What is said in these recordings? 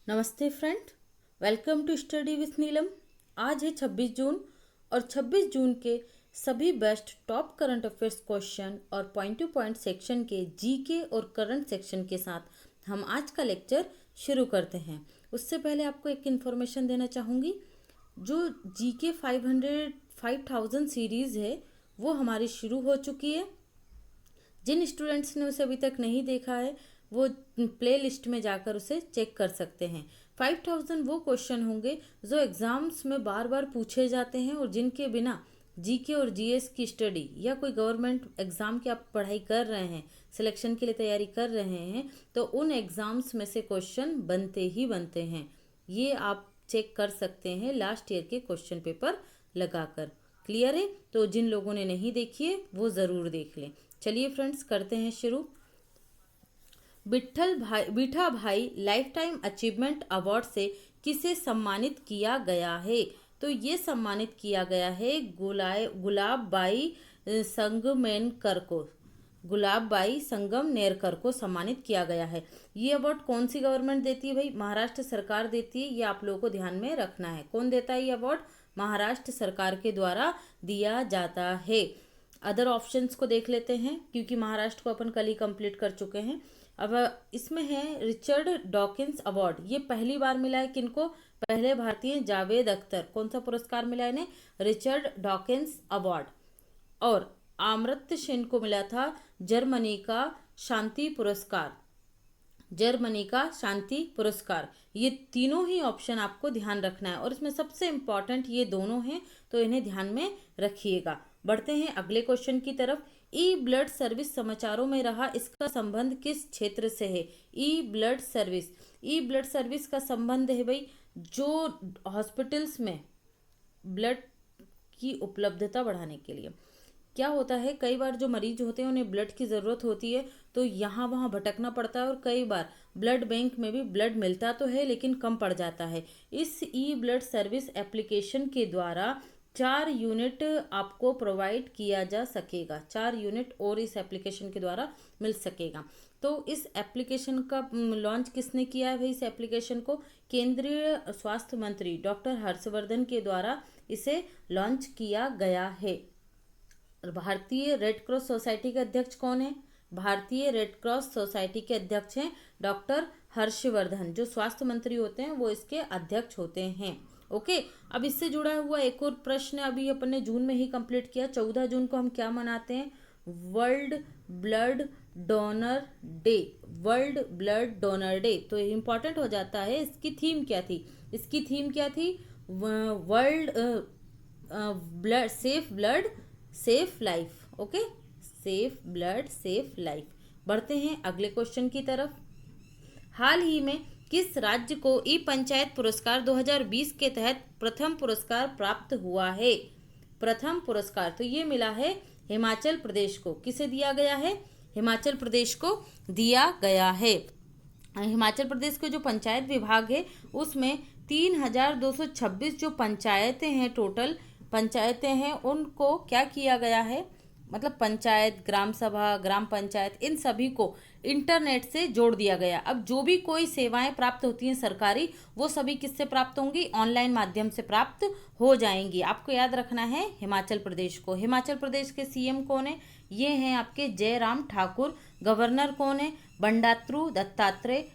नमस्ते friend, welcome to study with Neelam. आज है 26 जून और 26 जून के सभी best top current affairs question और पॉइंट टू पॉइंट सेक्शन के जीके और करंट सेक्शन के साथ हम आज का लेक्चर शुरू करते हैं। उससे पहले आपको एक इन्फॉर्मेशन देना चाहूँगी। जो जीके 5000 सीरीज़ है वो हमारी शुरू हो चुकी है। जिन स्टूडेंट्स ने उसे अभी तक नहीं देखा है वो प्ले लिस्ट में जाकर उसे चेक कर सकते हैं। 5000 वो क्वेश्चन होंगे जो एग्जाम्स में बार बार पूछे जाते हैं और जिनके बिना जीके और जीएस की स्टडी या कोई गवर्नमेंट एग्जाम की आप पढ़ाई कर रहे हैं, सिलेक्शन के लिए तैयारी कर रहे हैं, तो उन एग्जाम्स में से क्वेश्चन बनते ही बनते हैं। ये आप चेक कर सकते हैं लास्ट ईयर के क्वेश्चन पेपर लगाकर। क्लियर है? तो जिन लोगों ने नहीं देखी है वो ज़रूर देख लें। चलिए फ्रेंड्स, करते हैं शुरू। बिठा भाई लाइफ टाइम अचीवमेंट अवार्ड से किसे सम्मानित किया गया है? तो ये सम्मानित किया गया है गुलाब बाई संगमेनकर को। गुलाब बाई संगमनेरकर को सम्मानित किया गया है। ये अवार्ड कौन सी गवर्नमेंट देती है भाई? महाराष्ट्र सरकार देती है। ये आप लोगों को ध्यान में रखना है। कौन देता है ये अवार्ड? महाराष्ट्र सरकार के द्वारा दिया जाता है। अदर ऑप्शंस को देख लेते हैं क्योंकि महाराष्ट्र को अपन कल ही कंप्लीट कर चुके हैं। अब इसमें है रिचर्ड डॉकिंस अवार्ड। ये पहली बार मिला है किनको? पहले भारतीय जावेद अख्तर। कौन सा पुरस्कार मिला इन्हें? Richard Dawkins award. और अमर्त्य सेन को मिला था जर्मनी का शांति पुरस्कार। जर्मनी का शांति पुरस्कार। ये तीनों ही ऑप्शन आपको ध्यान रखना है और इसमें सबसे इम्पॉर्टेंट ये दोनों हैं, तो इन्हें ध्यान में रखिएगा। बढ़ते हैं अगले क्वेश्चन की तरफ। ई ब्लड सर्विस समाचारों में रहा, इसका संबंध किस क्षेत्र से है? ई ब्लड सर्विस। ई ब्लड सर्विस का संबंध है भाई जो हॉस्पिटल्स में ब्लड की उपलब्धता बढ़ाने के लिए। क्या होता है, कई बार जो मरीज होते हैं उन्हें ब्लड की ज़रूरत होती है तो यहाँ वहाँ भटकना पड़ता है और कई बार ब्लड बैंक में भी ब्लड मिलता तो है लेकिन कम पड़ जाता है। इस ई ब्लड सर्विस एप्लीकेशन के द्वारा 4 यूनिट आपको प्रोवाइड किया जा सकेगा। 4 यूनिट और इस एप्लीकेशन के द्वारा मिल सकेगा। तो इस एप्लीकेशन का लॉन्च किसने किया है भाई? इस एप्लीकेशन को केंद्रीय स्वास्थ्य मंत्री डॉक्टर हर्षवर्धन के द्वारा इसे लॉन्च किया गया है। भारतीय रेड क्रॉस सोसाइटी के अध्यक्ष कौन है? भारतीय रेड क्रॉस सोसाइटी के अध्यक्ष हैं डॉक्टर हर्षवर्धन। जो स्वास्थ्य मंत्री होते हैं वो इसके अध्यक्ष होते हैं। ओके, अब इससे जुड़ा हुआ एक और प्रश्न अभी अपन ने जून में ही कंप्लीट किया। 14 जून को हम क्या मनाते हैं? World blood donor day. World blood donor day. तो ये इंपॉर्टेंट हो जाता है। इसकी थीम क्या थी? इसकी थीम क्या थी? World blood safe blood safe life. Okay, safe blood safe life. बढ़ते हैं अगले क्वेश्चन की तरफ। हाल ही में किस राज्य को ई पंचायत पुरस्कार 2020 के तहत प्रथम पुरस्कार प्राप्त हुआ है? प्रथम पुरस्कार तो ये मिला है हिमाचल प्रदेश को। किसे दिया गया है? हिमाचल प्रदेश को दिया गया है। हिमाचल प्रदेश के जो पंचायत विभाग है उसमें 3226 जो पंचायतें हैं, टोटल पंचायतें हैं, उनको क्या किया गया है? मतलब पंचायत, ग्राम सभा, ग्राम पंचायत, इन सभी को इंटरनेट से जोड़ दिया गया। अब जो भी कोई सेवाएं प्राप्त होती हैं सरकारी, वो सभी किससे प्राप्त होंगी? ऑनलाइन माध्यम से प्राप्त हो जाएंगी। आपको याद रखना है हिमाचल प्रदेश को। हिमाचल प्रदेश के सीएम कौन है? ये हैं आपके जयराम ठाकुर। गवर्नर कौन है? बंडारू दत्तात्रेय।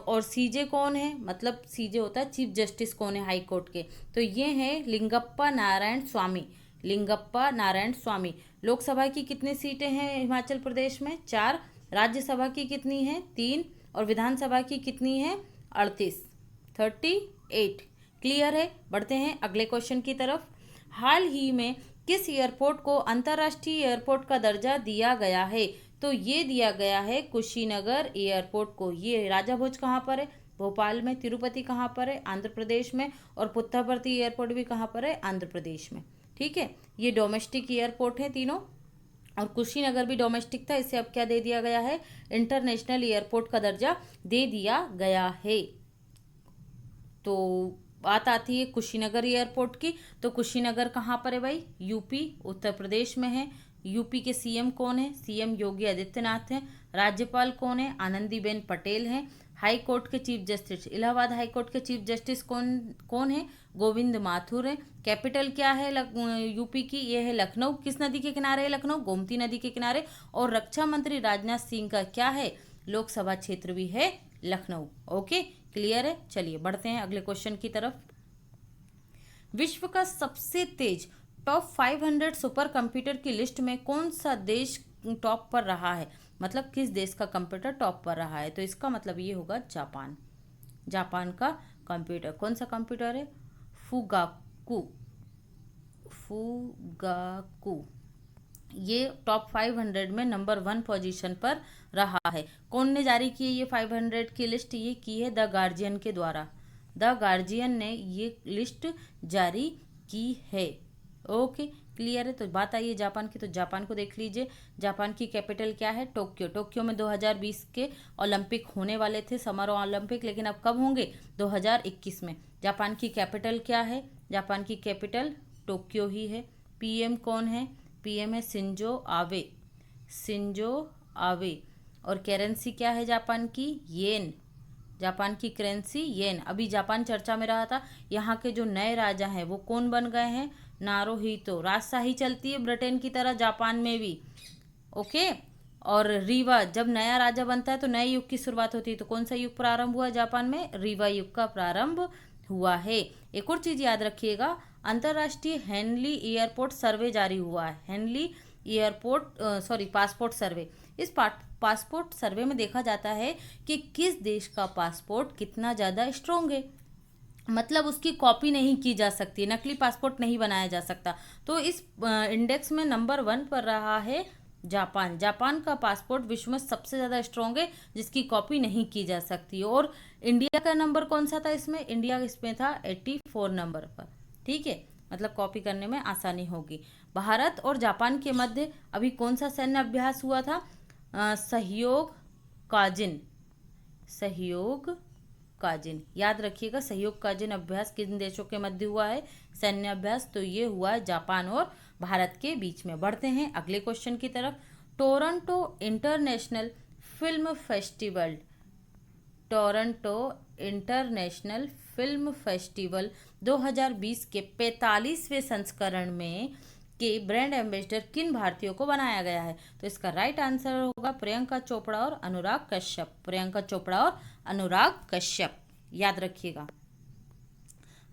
और सीजे कौन है? मतलब सीजे होता है चीफ जस्टिस कौन है हाई कोर्ट के? तो ये हैं लिंगप्पा नारायण स्वामी। लिंगप्पा नारायण स्वामी। लोकसभा की कितनी सीटें हैं हिमाचल प्रदेश में? 4। राज्यसभा की कितनी है? 3। और विधानसभा की कितनी है? 38। 38। क्लियर है? बढ़ते हैं अगले क्वेश्चन की तरफ। हाल ही में किस एयरपोर्ट को अंतर्राष्ट्रीय एयरपोर्ट का दर्जा दिया गया है? तो ये दिया गया है कुशीनगर एयरपोर्ट को। ये राजा भोज कहाँ पर है? भोपाल में। तिरुपति कहाँ पर है? आंध्र प्रदेश में। और पुत्तापर्थी एयरपोर्ट भी कहाँ पर है? आंध्र प्रदेश में। ठीक है, ये डोमेस्टिक एयरपोर्ट है तीनों। और कुशीनगर भी डोमेस्टिक था, इसे अब क्या दे दिया गया है? इंटरनेशनल एयरपोर्ट का दर्जा दे दिया गया है। तो बात आती है कुशीनगर एयरपोर्ट की। तो कुशीनगर कहाँ पर है भाई? यूपी, उत्तर प्रदेश में है। यूपी के सीएम कौन है? सीएम योगी आदित्यनाथ हैं। राज्यपाल कौन है? आनंदीबेन पटेल हैं। हाई कोर्ट के chief justice, Allahabad high court के चीफ जस्टिस कौन कौन है? गोविंद माथुर है। कैपिटल क्या है यूपी की? ये है लखनऊ। किस नदी के किनारे है लखनऊ? गोमती नदी के किनारे। और रक्षा मंत्री राजनाथ सिंह का क्या है? लोकसभा क्षेत्र भी है लखनऊ। ओके, क्लियर है। चलिए बढ़ते हैं अगले क्वेश्चन की तरफ। विश्व का सबसे तेज टॉप 500 सुपर कंप्यूटर की लिस्ट में कौन सा देश टॉप पर रहा है? मतलब किस देश का कंप्यूटर टॉप पर रहा है? तो इसका मतलब ये होगा जापान। जापान का कंप्यूटर, कौन सा कंप्यूटर है? फुगाकू। फुगाकू ये टॉप 500 में नंबर 1 पोजीशन पर रहा है। कौन ने जारी की है ये 500 की लिस्ट? ये की है द गार्जियन के द्वारा। द गार्जियन ने ये लिस्ट जारी की है। ओके, क्लियर है। तो बात आई है जापान की, तो जापान को देख लीजिए। जापान की कैपिटल क्या है? टोक्यो। टोक्यो में 2020 के ओलंपिक होने वाले थे, समर ओलंपिक, लेकिन अब कब होंगे? 2021 में। जापान की कैपिटल क्या है? जापान की कैपिटल टोक्यो ही है। पीएम कौन है? पीएम है शिंजो आबे। Shinzo Abe. और करेंसी क्या है जापान की? येन। जापान की करेंसी येन। अभी जापान चर्चा में रहा था। यहाँ के जो नए राजा हैं वो कौन बन गए हैं? नारुहितो। राजशाही चलती है ब्रिटेन की तरह जापान में भी। ओके। और रीवा, जब नया राजा बनता है तो नए युग की शुरुआत होती है। तो कौन सा युग प्रारंभ हुआ जापान में? रीवा युग का प्रारंभ हुआ है। एक और चीज याद रखिएगा, अंतर्राष्ट्रीय हेनली एयरपोर्ट सर्वे जारी हुआ है। हेनली एयरपोर्ट पासपोर्ट सर्वे। इस पासपोर्ट सर्वे में देखा जाता है कि किस देश का पासपोर्ट कितना ज़्यादा स्ट्रोंग है। मतलब उसकी कॉपी नहीं की जा सकती, नकली पासपोर्ट नहीं बनाया जा सकता। तो इस इंडेक्स में नंबर 1 पर रहा है जापान। जापान का पासपोर्ट विश्व में सबसे ज़्यादा स्ट्रॉन्ग है, जिसकी कॉपी नहीं की जा सकती। और इंडिया का नंबर कौन सा था इसमें? इंडिया इसमें था 84 नंबर पर। ठीक है, मतलब कॉपी करने में आसानी होगी। भारत और जापान के मध्य अभी कौन सा सैन्य अभ्यास हुआ था? सहयोग काजिन। सहयोग काजिन, याद रखिएगा। सहयोग काजिन अभ्यास किन देशों के मध्य हुआ है? सैन्य अभ्यास। तो ये हुआ है जापान और भारत के बीच में। बढ़ते हैं अगले क्वेश्चन की तरफ। Toronto international film festival. Toronto international film festival 2020 के 45वें संस्करण में के ब्रांड एम्बेसडर किन भारतीयों को बनाया गया है? तो इसका राइट आंसर होगा प्रियंका चोपड़ा और अनुराग कश्यप। प्रियंका चोपड़ा और अनुराग कश्यप, याद रखिएगा।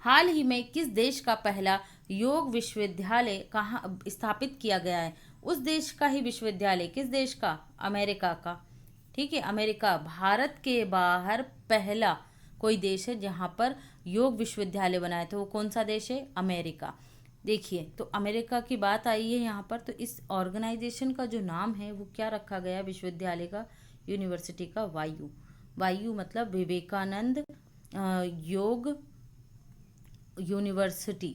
हाल ही में किस देश का पहला योग विश्वविद्यालय कहाँ स्थापित किया गया है? उस देश का ही विश्वविद्यालय। किस देश का? अमेरिका का। ठीक है, अमेरिका। भारत के बाहर पहला कोई देश है जहाँ पर योग विश्वविद्यालय बनाए थे, वो कौन सा देश है? अमेरिका। देखिए, तो अमेरिका की बात आई है यहाँ पर, तो इस ऑर्गेनाइजेशन का जो नाम है वो क्या रखा गया है विश्वविद्यालय का, यूनिवर्सिटी का? वायु। वायु मतलब विवेकानंद योग यूनिवर्सिटी।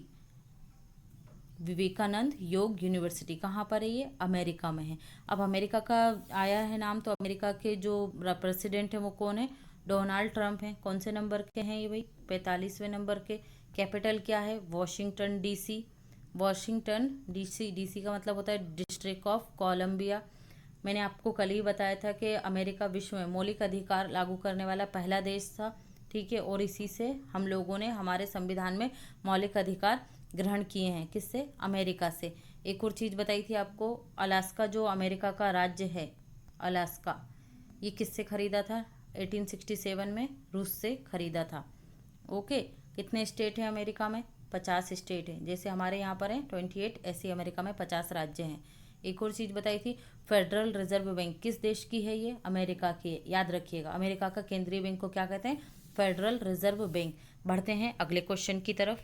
विवेकानंद योग यूनिवर्सिटी कहाँ पर है? ये अमेरिका में है। अब अमेरिका का आया है नाम, तो अमेरिका के जो प्रेसिडेंट हैं वो कौन है? डोनाल्ड ट्रंप हैं। कौन से नंबर के हैं ये भाई? 45वें नंबर के। कैपिटल क्या है? Washington DC. Washington DC. DC का मतलब होता है डिस्ट्रिक्ट ऑफ कोलंबिया। मैंने आपको कल ही बताया था कि अमेरिका विश्व में मौलिक अधिकार लागू करने वाला पहला देश था। ठीक है, और इसी से हम लोगों ने हमारे संविधान में मौलिक अधिकार ग्रहण किए हैं। किससे? अमेरिका से। एक और चीज़ बताई थी आपको, अलास्का जो अमेरिका का राज्य है, अलास्का, ये किससे खरीदा था? 1867 में रूस से खरीदा था। ओके। कितने स्टेट हैं अमेरिका में? 50 स्टेट हैं। जैसे हमारे यहाँ पर हैं 28, ऐसे अमेरिका में 50 राज्य हैं। एक और चीज़ बताई थी, फेडरल रिजर्व बैंक किस देश की है? ये अमेरिका की है, याद रखिएगा। अमेरिका का केंद्रीय बैंक को क्या कहते हैं? Federal reserve bank. बढ़ते हैं अगले क्वेश्चन की तरफ।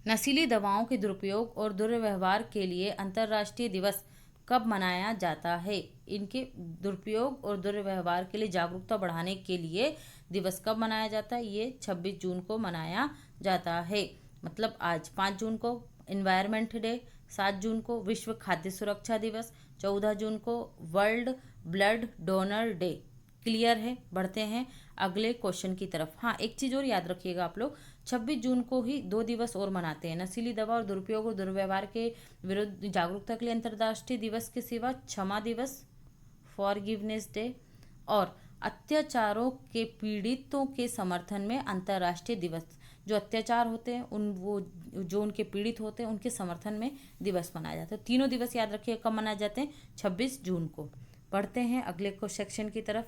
नशीली दवाओं के दुरुपयोग और दुर्व्यवहार के लिए अंतर्राष्ट्रीय दिवस कब मनाया जाता है? इनके दुरुपयोग और दुर्व्यवहार के लिए जागरूकता बढ़ाने के लिए दिवस कब मनाया जाता है? ये 26 जून को मनाया जाता है। मतलब आज 5 जून को इन्वायरमेंट डे, 7 जून को विश्व खाद्य सुरक्षा दिवस, 14 जून को world blood donor day. Clear है। बढ़ते हैं अगले क्वेश्चन की तरफ। हाँ, एक चीज़ और याद रखिएगा आप लोग, 26 जून को ही 2 दिवस और मनाते हैं। नशीली दवा और दुरुपयोग और दुर्व्यवहार के विरुद्ध जागरूकता के लिए अंतर्राष्ट्रीय दिवस के सिवा क्षमा दिवस, फॉरगिवनेस डे, और अत्याचारों के पीड़ितों के समर्थन में अंतर्राष्ट्रीय दिवस, जो अत्याचार होते हैं उन वो जो उनके पीड़ित होते हैं उनके समर्थन में दिवस मनाया जाता है। तीनों दिवस याद रखिए कब मनाए जाते हैं, 26 जून को। बढ़ते हैं अगले को सेक्शन की तरफ।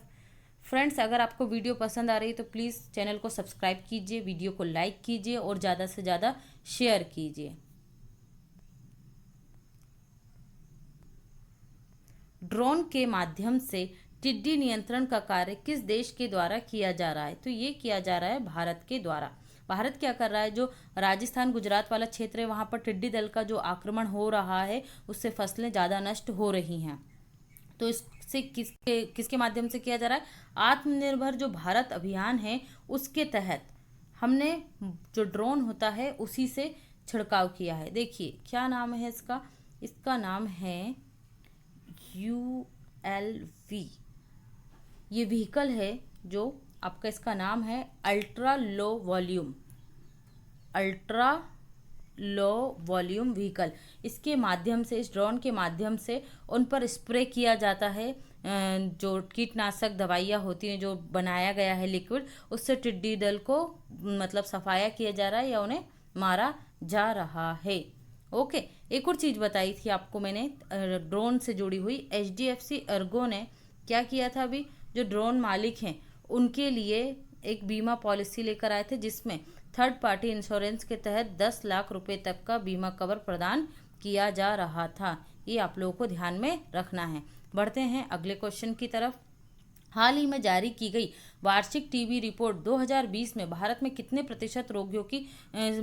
फ्रेंड्स, अगर आपको वीडियो पसंद आ रही है तो प्लीज़ चैनल को सब्सक्राइब कीजिए, वीडियो को लाइक कीजिए और ज़्यादा से ज़्यादा शेयर कीजिए। ड्रोन के माध्यम से टिड्डी नियंत्रण का कार्य किस देश के द्वारा किया जा रहा है? तो ये किया जा रहा है भारत के द्वारा। भारत क्या कर रहा है, जो राजस्थान गुजरात वाला क्षेत्र है वहाँ पर टिड्डी दल का जो आक्रमण हो रहा है उससे फसलें ज़्यादा नष्ट हो रही हैं। तो इससे किसके किसके माध्यम से किया जा रहा है? आत्मनिर्भर जो भारत अभियान है उसके तहत हमने जो ड्रोन होता है उसी से छिड़काव किया है। देखिए क्या नाम है इसका, इसका नाम है ULV। ये व्हीकल है जो आपका, इसका नाम है ultra low volume, ultra low volume vehicle. इसके माध्यम से, इस ड्रोन के माध्यम से उन पर स्प्रे किया जाता है जो कीटनाशक दवाइयाँ होती हैं, जो बनाया गया है लिक्विड, उससे टिड्डी दल को मतलब सफाया किया जा रहा है या उन्हें मारा जा रहा है। ओके, एक और चीज़ बताई थी आपको मैंने ड्रोन से जुड़ी हुई। HDFC ERGO ने क्या किया था, अभी जो ड्रोन मालिक हैं उनके लिए एक बीमा पॉलिसी लेकर आए थे जिसमें थर्ड पार्टी इंश्योरेंस के तहत 10 लाख रुपए तक का बीमा कवर प्रदान किया जा रहा था। ये आप लोगों को ध्यान में रखना है। बढ़ते हैं अगले क्वेश्चन की तरफ। हाल ही में जारी की गई वार्षिक टीबी रिपोर्ट 2020 में भारत में कितने प्रतिशत रोगियों की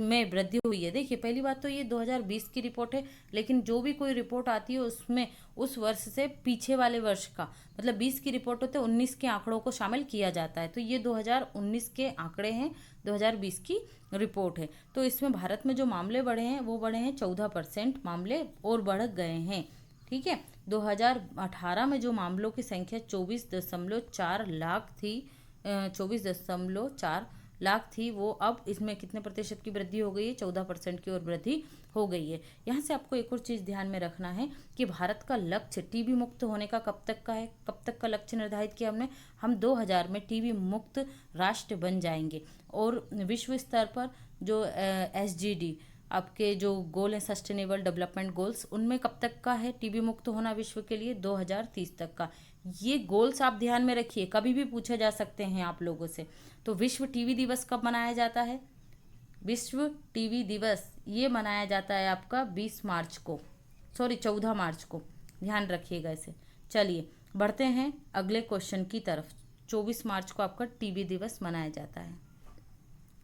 में वृद्धि हुई है? देखिए पहली बात तो ये 2020 की रिपोर्ट है, लेकिन जो भी कोई रिपोर्ट आती है उसमें उस वर्ष से पीछे वाले वर्ष का, मतलब 20 की रिपोर्ट होते हैं 19 के आंकड़ों को शामिल किया जाता है। तो ये 2019 के आंकड़े हैं, 2020 की रिपोर्ट है। तो इसमें भारत में जो मामले बढ़े हैं वो बढ़े हैं 14% मामले और बढ़ गए हैं। ठीक है, 2018 में जो मामलों की संख्या 24.4 लाख थी, 24.4 लाख थी, वो अब इसमें कितने प्रतिशत की वृद्धि हो गई है? 14% की और वृद्धि हो गई है। यहाँ से आपको एक और चीज़ ध्यान में रखना है कि भारत का लक्ष्य टीबी मुक्त होने का कब तक का है? कब तक का लक्ष्य निर्धारित किया हमने? हम 2000 में टीबी मुक्त राष्ट्र बन जाएंगे। और विश्व स्तर पर जो SGD आपके जो गोल है, सस्टेनेबल डेवलपमेंट गोल्स, उनमें कब तक का है टीबी मुक्त होना विश्व के लिए? 2030 तक का। ये गोल्स आप ध्यान में रखिए, कभी भी पूछे जा सकते हैं आप लोगों से। तो विश्व टीबी दिवस कब मनाया जाता है? विश्व टीबी दिवस ये मनाया जाता है आपका 20 मार्च को, सॉरी 14 मार्च को, ध्यान रखिएगा इसे। चलिए बढ़ते हैं अगले क्वेश्चन की तरफ। 24 मार्च को आपका टीबी दिवस मनाया जाता है।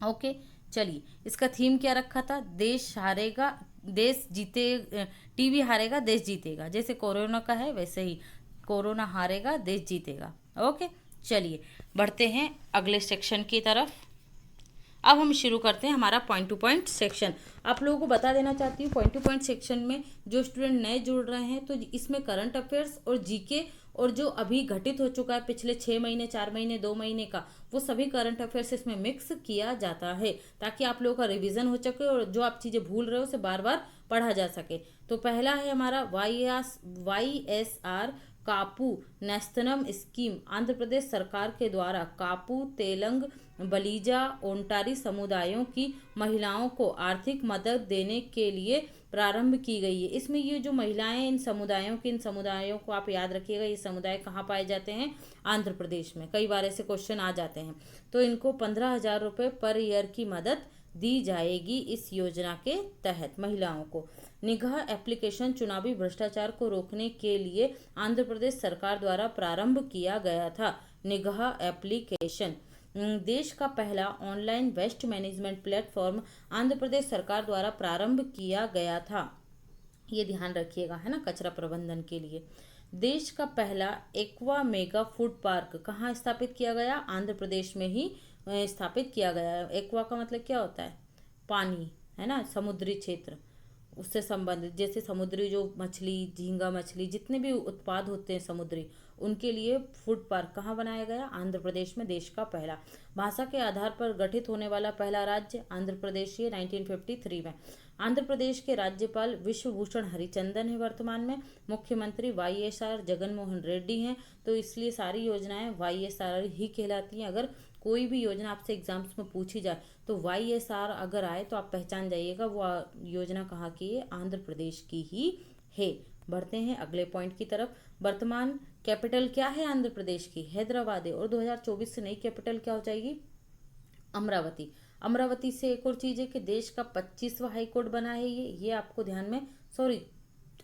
ओके, चलिए इसका थीम क्या रखा था? देश हारेगा देश जीते, टीबी हारेगा देश जीतेगा। जैसे कोरोना का है वैसे ही कोरोना हारेगा देश जीतेगा। ओके, चलिए बढ़ते हैं अगले सेक्शन की तरफ। अब हम शुरू करते हैं हमारा पॉइंट टू पॉइंट सेक्शन। आप लोगों को बता देना चाहती हूँ, पॉइंट टू पॉइंट सेक्शन में जो स्टूडेंट नए जुड़ रहे हैं तो इसमें करंट अफेयर्स और जीके और जो अभी घटित हो चुका है पिछले 6 महीने, 4 महीने, 2 महीने का, वो सभी करंट अफेयर्स इसमें मिक्स किया जाता है ताकि आप लोगों का रिवीजन हो सके और जो आप चीज़ें भूल रहे हो उसे बार बार पढ़ा जा सके। तो पहला है हमारा YSR कापू नेस्तनम स्कीम। आंध्र प्रदेश सरकार के द्वारा कापू, तेलंग, बलीजा, ओंटारी समुदायों की महिलाओं को आर्थिक मदद देने के लिए प्रारंभ की गई है। इसमें ये जो महिलाएं, इन समुदायों को आप याद रखिएगा, ये समुदाय कहाँ पाए जाते हैं? आंध्र प्रदेश में। कई बार ऐसे क्वेश्चन आ जाते हैं। तो इनको 15,000 रुपये पर ईयर की मदद दी जाएगी इस योजना के तहत महिलाओं को। निगाह एप्लीकेशन चुनावी भ्रष्टाचार को रोकने के लिए आंध्र प्रदेश सरकार द्वारा प्रारंभ किया गया था। निगाह एप्लीकेशन देश का पहला online waste management platform Andhra Pradesh सरकार द्वारा प्रारंभ किया गया था। ये ध्यान रखिएगा, है ना, कचरा प्रबंधन के लिए। देश का पहला एक्वा मेगा फूड पार्क कहाँ स्थापित किया गया? आंध्र प्रदेश में ही स्थापित किया गया है। एक्वा का मतलब क्या होता है? पानी, है ना, समुद्री क्षेत्र, उससे संबंधित, जैसे समुद्री जो मछली, झींगा मछली, जितने भी उत्पाद होते हैं समुद्री, उनके लिए फूड पार्क कहाँ बनाया गया? आंध्र प्रदेश में, देश का पहला। भाषा के आधार पर गठित होने वाला पहला राज्य आंध्र प्रदेश ये 1953 में। आंध्र प्रदेश के राज्यपाल विश्वभूषण हरिचंदन है वर्तमान में। मुख्यमंत्री वाईएसआर जगनमोहन रेड्डी हैं, तो इसलिए सारी योजनाएं वाईएसआर ही कहलाती हैं। अगर कोई भी योजना आपसे एग्जाम्स में पूछी जाए तो वाईएसआर अगर आए तो आप पहचान जाइएगा वो योजना कहाँ की है, आंध्र प्रदेश की ही है। बढ़ते हैं अगले पॉइंट की तरफ। वर्तमान कैपिटल क्या है आंध्र प्रदेश की? हैदराबाद है। और 2024 से नई कैपिटल क्या हो जाएगी? अमरावती। अमरावती से एक और चीज है कि देश का 25वां हाई कोर्ट बना है ये आपको ध्यान में, सॉरी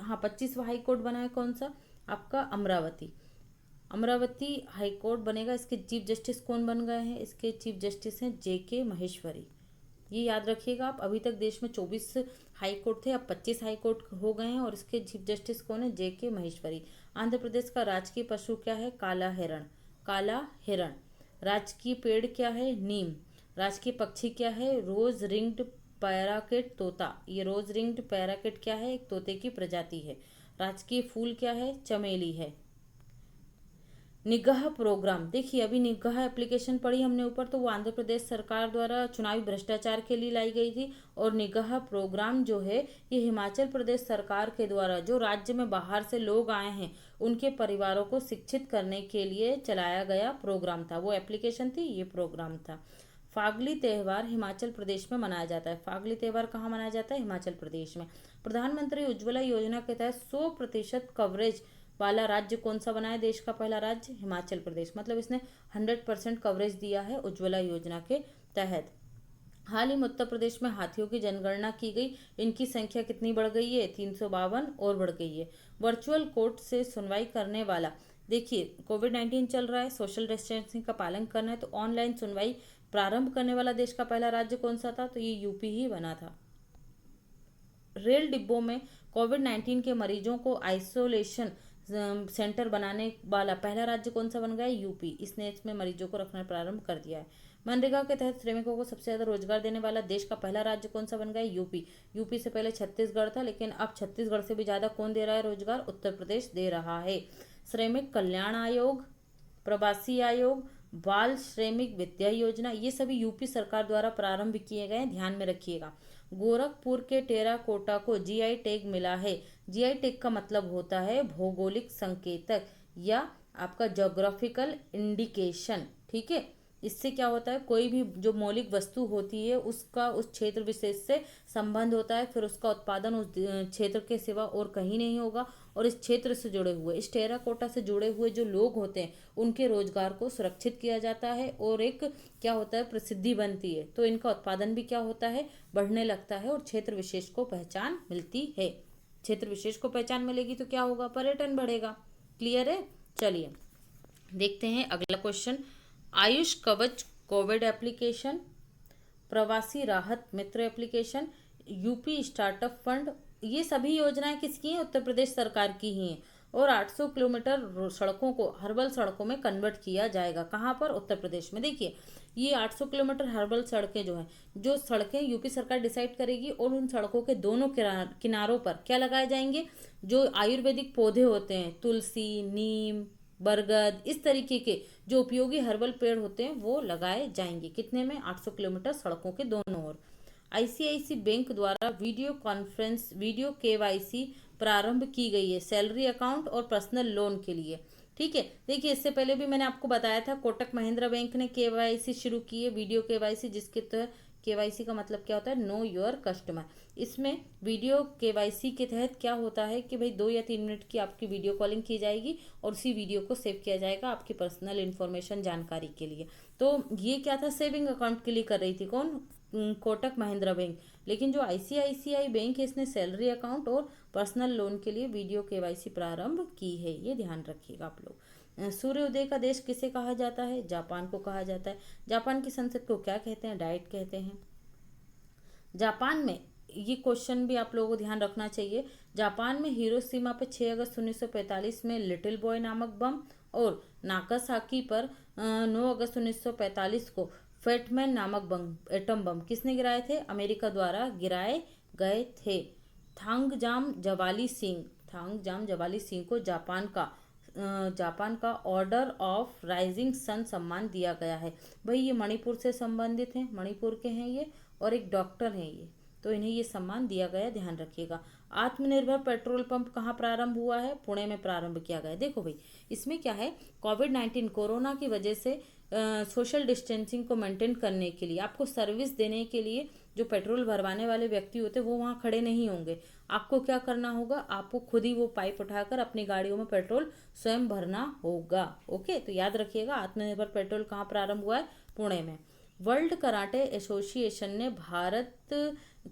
हाँ 25वां हाई कोर्ट बना है। कौन सा? आपका अमरावती। अमरावती हाई कोर्ट बनेगा। इसके चीफ जस्टिस कौन बन गए हैं? इसके चीफ जस्टिस हैं जेके महेश्वरी। ये याद रखिएगा आप। अभी तक देश में 24 हाई कोर्ट थे, अब 25 हाई कोर्ट हो गए हैं और इसके चीफ जस्टिस कौन है? जेके महेश्वरी। आंध्र प्रदेश का राजकीय पशु क्या है? काला हिरण। काला हिरण। राजकीय पेड़ क्या है? नीम। राजकीय पक्षी क्या है? रोज रिंग्ड पैराकिट तोता। ये रोज रिंग्ड पैराकिट क्या है? एक तोते की प्रजाति है। राजकीय फूल क्या है? चमेली है। निगाह प्रोग्राम, देखिए अभी निगाह एप्लीकेशन पढ़ी हमने ऊपर, तो वो आंध्र प्रदेश सरकार द्वारा चुनावी भ्रष्टाचार के लिए लाई गई थी। और निगाह प्रोग्राम जो है ये हिमाचल प्रदेश सरकार के द्वारा जो राज्य में बाहर से लोग आए हैं उनके परिवारों को शिक्षित करने के लिए चलाया गया प्रोग्राम था। वो एप्लीकेशन थी, ये प्रोग्राम था। फागली त्यौहार हिमाचल प्रदेश में मनाया जाता है। फागली त्यौहार कहाँ मनाया जाता है? हिमाचल प्रदेश में। प्रधानमंत्री उज्ज्वला योजना के तहत 100% कवरेज वाला राज्य कौन सा बना है? देश का पहला राज्य हिमाचल प्रदेश। मतलब इसने 100% कवरेज दिया है उज्ज्वला योजना के तहत। हाल ही में उत्तर प्रदेश में हाथियों की जनगणना की गई। इनकी संख्या कितनी बढ़ गई है? 352 और बढ़ गई है। वर्चुअल कोर्ट से सुनवाई करने वाला, देखिए कोविड-19 चल रहा है, सोशल डिस्टेंसिंग का पालन करना है, तो ऑनलाइन सुनवाई प्रारंभ करने वाला देश का पहला राज्य कौन सा था? तो ये यूपी ही बना था। रेल डिब्बों में कोविड-19 के मरीजों को आइसोलेशन सेंटर बनाने वाला पहला राज्य कौन सा बन गया? यूपी। इसने इसमें मरीजों को रखना प्रारंभ कर दिया है। मनरेगा के तहत श्रमिकों को सबसे ज्यादा रोजगार देने वाला देश का पहला राज्य कौन सा बन गया? यूपी। यूपी से पहले छत्तीसगढ़ था, लेकिन अब छत्तीसगढ़ से भी ज्यादा कौन दे रहा है रोजगार? उत्तर प्रदेश दे रहा है। श्रमिक कल्याण आयोग, प्रवासी आयोग, बाल श्रमिक विद्या योजना, ये सभी यूपी सरकार द्वारा प्रारंभ किए गए, ध्यान में रखिएगा। गोरखपुर के टेराकोटा को जीआई टैग मिला है। जीआई टैग का मतलब होता है भौगोलिक संकेतक या आपका ज्योग्राफिकल इंडिकेशन। ठीक है, इससे क्या होता है, कोई भी जो मौलिक वस्तु होती है उसका उस क्षेत्र विशेष से संबंध होता है, फिर उसका उत्पादन उस क्षेत्र के सिवा और कहीं नहीं होगा। और इस क्षेत्र से जुड़े हुए, इस टेराकोटा से जुड़े हुए जो लोग होते हैं उनके रोजगार को सुरक्षित किया जाता है और एक क्या होता है, प्रसिद्धि बनती है, तो इनका उत्पादन भी क्या होता है, बढ़ने लगता है और क्षेत्र विशेष को पहचान मिलती है। क्षेत्र विशेष को पहचान मिलेगी तो क्या होगा, पर्यटन बढ़ेगा। क्लियर है? चलिए देखते हैं अगला क्वेश्चन। आयुष कवच कोविड एप्लीकेशन, प्रवासी राहत मित्र एप्लीकेशन, यूपी स्टार्टअप फंड, ये सभी योजनाएं किसकी हैं? उत्तर प्रदेश सरकार की ही हैं। और 800 किलोमीटर सड़कों को हर्बल सड़कों में कन्वर्ट किया जाएगा। कहाँ पर? उत्तर प्रदेश में। देखिए ये 800 किलोमीटर हर्बल सड़कें जो हैं, जो सड़कें यूपी सरकार डिसाइड करेगी और उन सड़कों के दोनों किनारों पर क्या लगाए जाएंगे, जो आयुर्वेदिक पौधे होते हैं, तुलसी, नीम, बरगद, इस तरीके के जो उपयोगी हर्बल पेड़ होते हैं वो लगाए जाएंगे। कितने में? 800 किलोमीटर सड़कों के दोनों ओर। आईसीआईसी बैंक द्वारा वीडियो केवाईसी प्रारंभ की गई है सैलरी अकाउंट और पर्सनल लोन के लिए। ठीक है, देखिए इससे पहले भी मैंने आपको बताया था कोटक महिंद्रा बैंक ने केवाईसी शुरू की है, वीडियो केवाईसी, जिसके तहत केवाईसी का मतलब क्या होता है, नो योर कस्टमर। इसमें वीडियो केवाईसी के तहत क्या होता है कि भाई 2 या 3 मिनट की आपकी वीडियो कॉलिंग की जाएगी और उसी वीडियो को सेव किया जाएगा आपकी पर्सनल इन्फॉर्मेशन जानकारी के लिए। तो ये क्या था, सेविंग अकाउंट के लिए कर रही थी कौन, कोटक महिंद्रा बैंक। लेकिन जो आईसीआईसीआई बैंक है इसने सैलरी अकाउंट और पर्सनल लोन के लिए वीडियो केवाईसी प्रारंभ की है, ये ध्यान रखिएगा आप लोग। सूर्योदय का देश किसे कहा जाता है? जापान को कहा जाता है। जापान की संसद को क्या कहते हैं? डाइट कहते हैं। जापान में, ये क्वेश्चन भी आप लोगों को ध्यान रखना चाहिए, जापान में हिरोशिमा पे 6 अगस्त 1945 में लिटिल बॉय नामक बम और नागासाकी पर 9 अगस्त 1945 को फेटमैन नामक बम, एटम बम किसने गिराए थे? अमेरिका द्वारा गिराए गए थे। थांगजाम जवाली सिंह को जापान का जापान का ऑर्डर ऑफ राइजिंग सन सम्मान दिया गया है। भाई ये मणिपुर से संबंधित हैं, मणिपुर के हैं ये, और एक डॉक्टर हैं ये, तो इन्हें ये सम्मान दिया गया, ध्यान रखिएगा। आत्मनिर्भर पेट्रोल पंप कहाँ प्रारंभ हुआ है? पुणे में प्रारंभ किया गया है। देखो भाई, इसमें क्या है, कोविड-19 कोरोना की वजह से सोशल डिस्टेंसिंग को मेंटेन करने के लिए, आपको सर्विस देने के लिए जो पेट्रोल भरवाने वाले व्यक्ति होते हैं वो वहाँ खड़े नहीं होंगे। आपको क्या करना होगा, आपको खुद ही वो पाइप उठाकर अपनी गाड़ियों में पेट्रोल स्वयं भरना होगा। ओके, तो याद रखिएगा, आत्मनिर्भर पेट्रोल कहाँ प्रारंभ हुआ है? पुणे में। वर्ल्ड कराटे एसोसिएशन ने भारत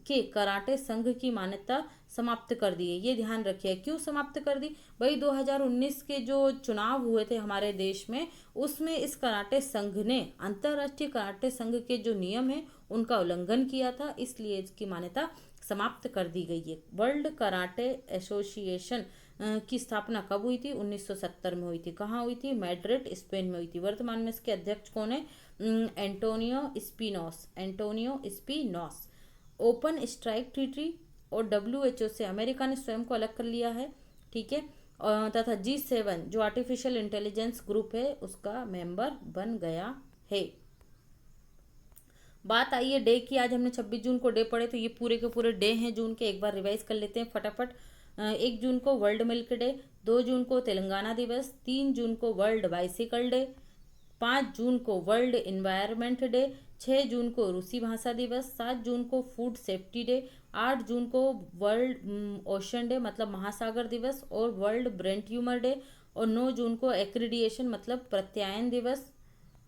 के कराटे संघ की मान्यता समाप्त कर दी है। ये ध्यान रखिए, क्यों समाप्त कर दी भाई? 2019 के जो चुनाव हुए थे हमारे देश में, उसमें इस कराटे संघ ने, अंतर्राष्ट्रीय कराटे संघ के जो नियम है उनका उल्लंघन किया था, इसलिए इसकी मान्यता समाप्त कर दी गई है। वर्ल्ड कराटे एसोसिएशन की स्थापना कब हुई थी? 1970 में हुई थी। कहाँ हुई थी? मैड्रिड, स्पेन में हुई थी। वर्तमान में इसके अध्यक्ष कौन है? एंटोनियो स्पिनोस, एंटोनियो स्पिनोस। ओपन स्ट्राइक ट्रीटी और WHO से अमेरिका ने स्वयं को अलग कर लिया है, ठीक है, तथा G7 जो आर्टिफिशियल इंटेलिजेंस ग्रुप है उसका मेंबर बन गया है। बात आई है डे की। आज हमने 26 जून को डे पढ़े, तो ये पूरे के पूरे डे हैं जून के, एक बार रिवाइज कर लेते हैं फटाफट। 1 जून को वर्ल्ड मिल्क डे, 2 जून को तेलंगाना दिवस, 3 जून को वर्ल्ड बाइसिकल डे, 5 जून को वर्ल्ड इन्वायरमेंट डे, 6 जून को रूसी भाषा दिवस, 7 जून को फूड सेफ्टी डे, 8 जून को वर्ल्ड ओशन डे मतलब महासागर दिवस और वर्ल्ड ब्रेन ट्यूमर डे, और 9 जून को एक्रीडिएशन मतलब प्रत्यायन दिवस,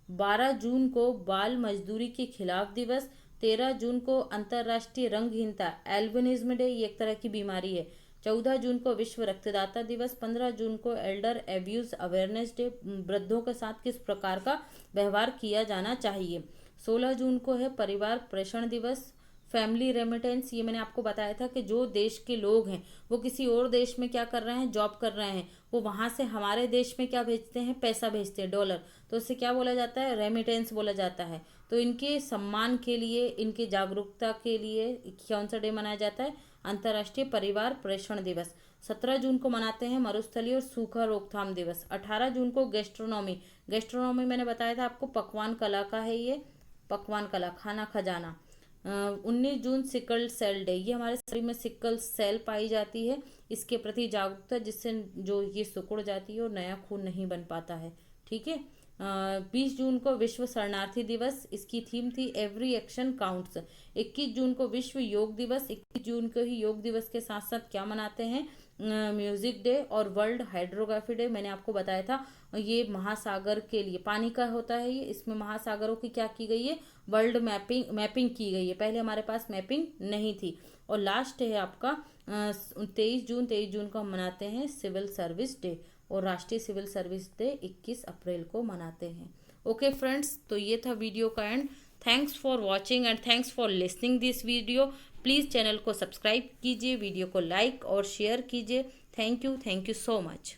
12 जून को बाल मजदूरी के खिलाफ दिवस, 13 जून को अंतर्राष्ट्रीय रंगहीनता एल्बिनिज्म डे, ये एक तरह की बीमारी है, 14 जून को विश्व रक्तदाता दिवस, 15 जून को एल्डर एब्यूज अवेयरनेस डे, वृद्धों के साथ किस प्रकार का व्यवहार किया जाना चाहिए, 16 जून को है परिवार प्रेषण दिवस, फैमिली रेमिटेंस, ये मैंने आपको बताया था कि जो देश के लोग हैं वो किसी और देश में क्या कर रहे हैं, जॉब कर रहे हैं, वो वहाँ से हमारे देश में क्या भेजते हैं, पैसा भेजते हैं, डॉलर, तो उससे क्या बोला जाता है, रेमिटेंस बोला जाता है। तो इनके सम्मान के लिए, इनके जागरूकता के लिए कौन सा डे मनाया जाता है, अंतर्राष्ट्रीय परिवार प्रेषण दिवस। 17 जून को मनाते हैं मरुस्थलीय और सूखा रोकथाम दिवस। 18 जून को गैस्ट्रोनॉमी, गैस्ट्रोनॉमी मैंने बताया था आपको पकवान कला का है, ये पकवान कला, खाना खजाना। 19 जून सिकल सेल डे, ये हमारे शरीर में सिकल सेल पाई जाती है, इसके प्रति जागरूकता, जिससे जो ये सिकुड़ जाती है और नया खून नहीं बन पाता है, ठीक है। 20 जून को विश्व शरणार्थी दिवस, इसकी थीम थी एवरी एक्शन काउंट्स। 21 जून को विश्व योग दिवस, 21 जून को ही योग दिवस के साथ साथ क्या मनाते हैं, म्यूजिक डे और वर्ल्ड हाइड्रोग्राफी डे, मैंने आपको बताया था, ये महासागर के लिए पानी का होता है ये, इसमें महासागरों की क्या की गई है, वर्ल्ड मैपिंग की गई है, पहले हमारे पास मैपिंग नहीं थी। और लास्ट है आपका 23 जून को हम मनाते हैं सिविल सर्विस डे, और राष्ट्रीय सिविल सर्विस डे 21 अप्रैल को मनाते हैं। ओके फ्रेंड्स, तो ये था वीडियो का and. Thanks for watching and thanks for listening this video. Please channel को सब्सक्राइब कीजिए, वीडियो को लाइक और शेयर कीजिए। Thank you so much.